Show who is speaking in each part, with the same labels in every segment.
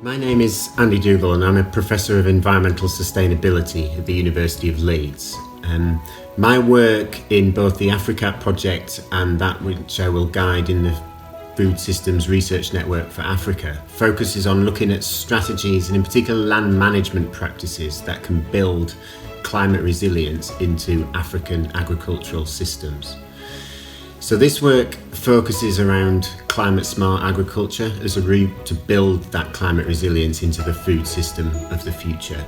Speaker 1: My name is Andy Dougill and I'm a Professor of Environmental Sustainability at the University of Leeds. My work in both the AFRICAP project and that which I will guide in the Food Systems Research Network for Africa focuses on looking at strategies and in particular land management practices that can build climate resilience into African agricultural systems. So this work focuses around climate smart agriculture as a route to build that climate resilience into the food system of the future.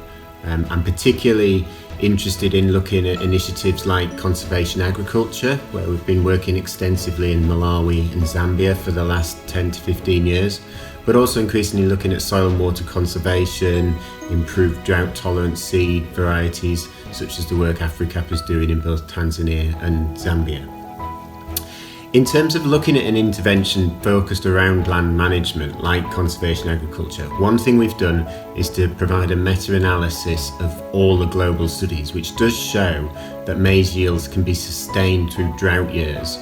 Speaker 1: I'm particularly interested in looking at initiatives like conservation agriculture, where we've been working extensively in Malawi and Zambia for the last 10 to 15 years, but also increasingly looking at soil and water conservation, improved drought tolerant seed varieties, such as the work AFRICAP is doing in both Tanzania and Zambia. In terms of looking at an intervention focused around land management, like conservation agriculture, one thing we've done is to provide a meta-analysis of all the global studies, which does show that maize yields can be sustained through drought years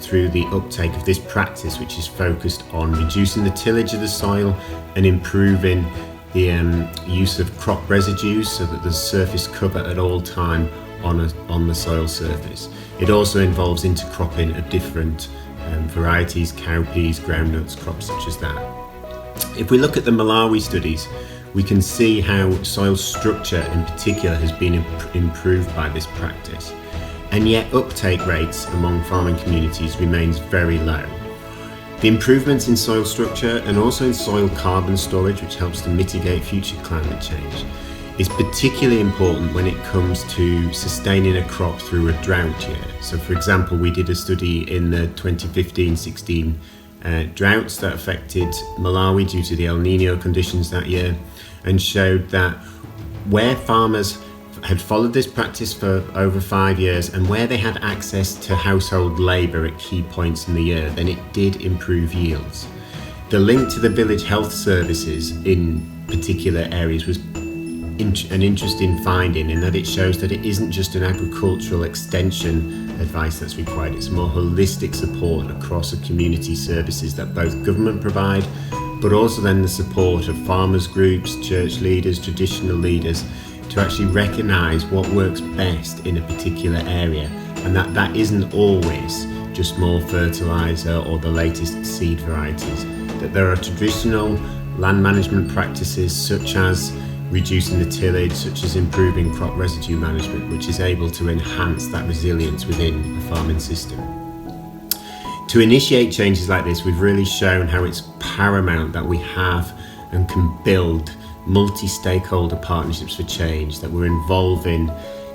Speaker 1: through the uptake of this practice, which is focused on reducing the tillage of the soil and improving the use of crop residues so that there's surface cover at all time on the soil surface. It also involves intercropping of different varieties, cowpeas, groundnuts, crops such as that. If we look at the Malawi studies, we can see how soil structure in particular has been improved by this practice, and yet uptake rates among farming communities remains very low. The improvements in soil structure and also in soil carbon storage, which helps to mitigate future climate change, is particularly important when it comes to sustaining a crop through a drought year. So for example, we did a study in the 2015-16 droughts that affected Malawi due to the El Nino conditions that year, and showed that where farmers had followed this practice for over 5 years and where they had access to household labour at key points in the year, then it did improve yields. The link to the village health services in particular areas was an interesting finding, in that it shows that it isn't just an agricultural extension advice that's required, it's more holistic support across the community services that both government provide, but also then the support of farmers groups, church leaders, traditional leaders, to actually recognise what works best in a particular area, and that isn't always just more fertiliser or the latest seed varieties, that there are traditional land management practices such as reducing the tillage, such as improving crop residue management, which is able to enhance that resilience within the farming system. To initiate changes like this, we've really shown how it's paramount that we have and can build multi-stakeholder partnerships for change, that we're involving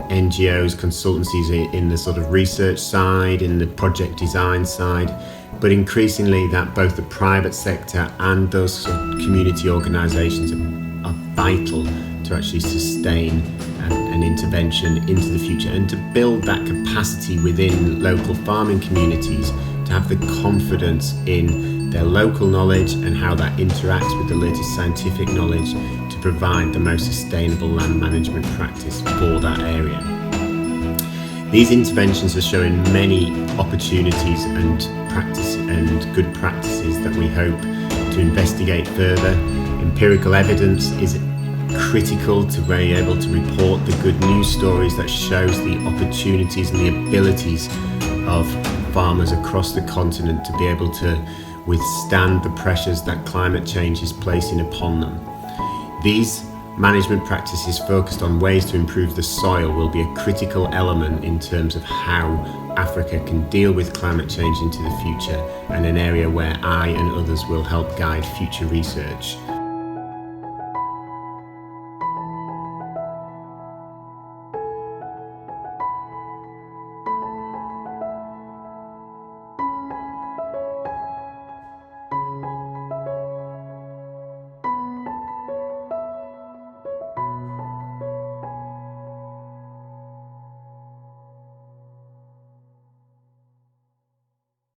Speaker 1: NGOs, consultancies in the sort of research side, in the project design side, but increasingly that both the private sector and those sort of community organisations are vital to actually sustain an intervention into the future, and to build that capacity within local farming communities to have the confidence in their local knowledge and how that interacts with the latest scientific knowledge to provide the most sustainable land management practice for that area. These interventions are showing many opportunities and good practices that we hope to investigate further. Empirical evidence is critical to be able to report the good news stories that shows the opportunities and the abilities of farmers across the continent to be able to withstand the pressures that climate change is placing upon them. These management practices focused on ways to improve the soil will be a critical element in terms of how Africa can deal with climate change into the future, and an area where I and others will help guide future research